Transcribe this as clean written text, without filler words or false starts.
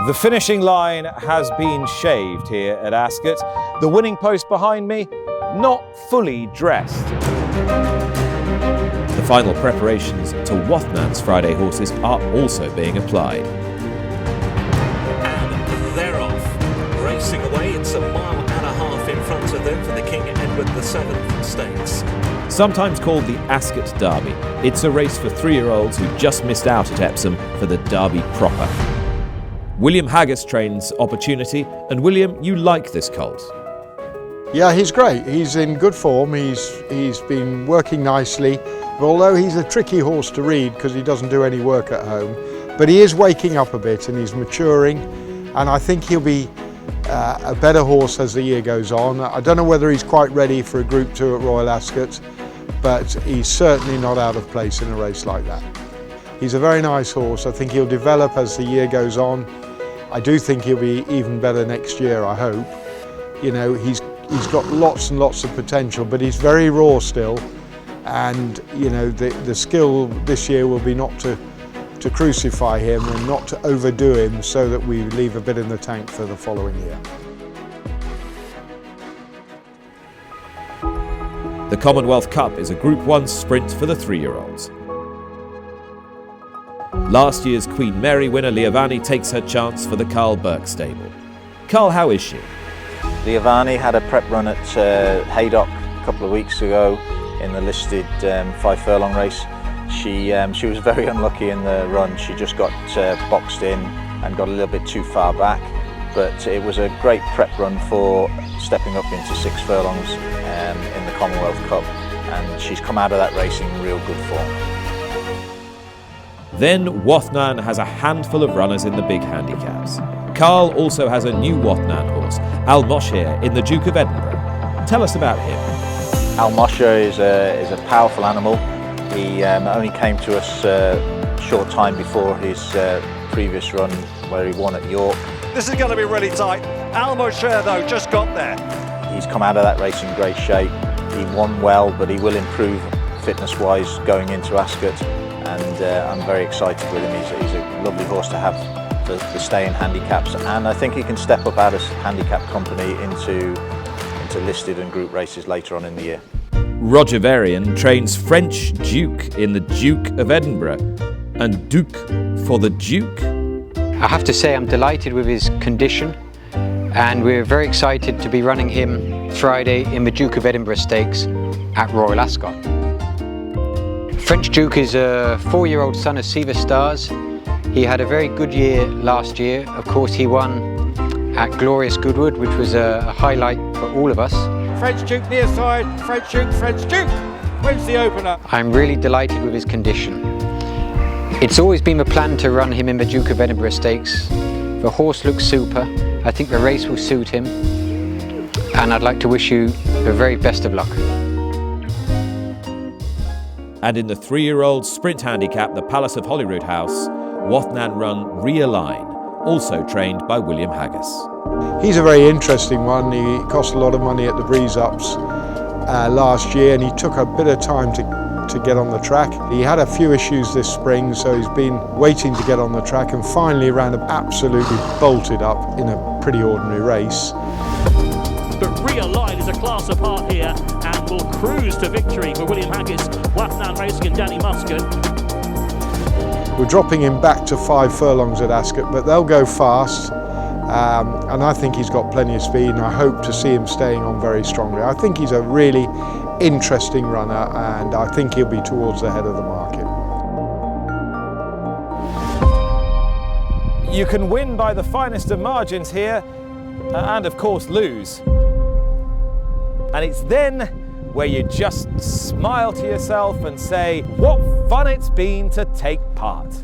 The finishing line has been shaved here at Ascot. The winning post behind me, not fully dressed. The final preparations to Wathnan's Friday horses are also being applied. And they're off, racing away. It's a mile and a half in front of them for the King Edward VII Stakes. Sometimes called the Ascot Derby, it's a race for three-year-olds who just missed out at Epsom for the Derby proper. William Haggas trains Opportunity, and William, you like this colt. Yeah, he's great. He's in good form. He's been working nicely, although he's a tricky horse to read because he doesn't do any work at home. But he is waking up a bit and he's maturing, and I think he'll be a better horse as the year goes on. I don't know whether he's quite ready for a Group 2 at Royal Ascot, but he's certainly not out of place in a race like that. He's a very nice horse. I think he'll develop as the year goes on. I do think he'll be even better next year, I hope. You know, he's got lots and lots of potential, but he's very raw still. And, you know, the skill this year will be not to crucify him and not to overdo him so that we leave a bit in the tank for the following year. The Commonwealth Cup is a Group 1 sprint for the three-year-olds. Last year's Queen Mary winner Leovanni takes her chance for the Karl Burke stable. Karl, how is she? Leovanni had a prep run at Haydock a couple of weeks ago in the listed 5 furlong race. She was very unlucky in the run. She just got boxed in and got a little bit too far back, but it was a great prep run for stepping up into 6 furlongs in the Commonwealth Cup, and she's come out of that race in real good form. Then Wathnan has a handful of runners in the big handicaps. Karl also has a new Wathnan horse, Almosh'her, in the Duke of Edinburgh. Tell us about him. Almosh'her is a powerful animal. He only came to us a short time before his previous run where he won at York. This is going to be really tight. Almosh'her though just got there. He's come out of that race in great shape. He won well, but he will improve fitness-wise going into Ascot, and I'm very excited with him. He's a lovely horse to have to stay in handicaps, and I think he can step up out of handicap company into listed and group races later on in the year. Roger Varian trains French Duke in the Duke of Edinburgh. And Duke for the Duke? I have to say I'm delighted with his condition, and we're very excited to be running him Friday in the Duke of Edinburgh Stakes at Royal Ascot. French Duke is a 4-year-old son of Seaver Stars. He had a very good year last year. Of course, he won at Glorious Goodwood, which was a highlight for all of us. French Duke near side, French Duke wins the opener. I'm really delighted with his condition. It's always been the plan to run him in the Duke of Edinburgh Stakes. The horse looks super. I think the race will suit him, and I'd like to wish you the very best of luck. And in the 3-year-old sprint handicap, the Palace of Holyrood House, Wathnan run Realign, also trained by William Haggas. He's a very interesting one. He cost a lot of money at the Breeze Ups last year, and he took a bit of time to get on the track. He had a few issues this spring, so he's been waiting to get on the track, and finally ran absolutely bolted up in a pretty ordinary race. But Realign is a class apart here and will cruise to victory for William Haggas, Wathnan Racing and Danny Muscat. We're dropping him back to 5 furlongs at Ascot, but they'll go fast, and I think he's got plenty of speed, and I hope to see him staying on very strongly. I think he's a really interesting runner, and I think he'll be towards the head of the market. You can win by the finest of margins here, and of course lose. And it's then where you just smile to yourself and say, what fun it's been to take part.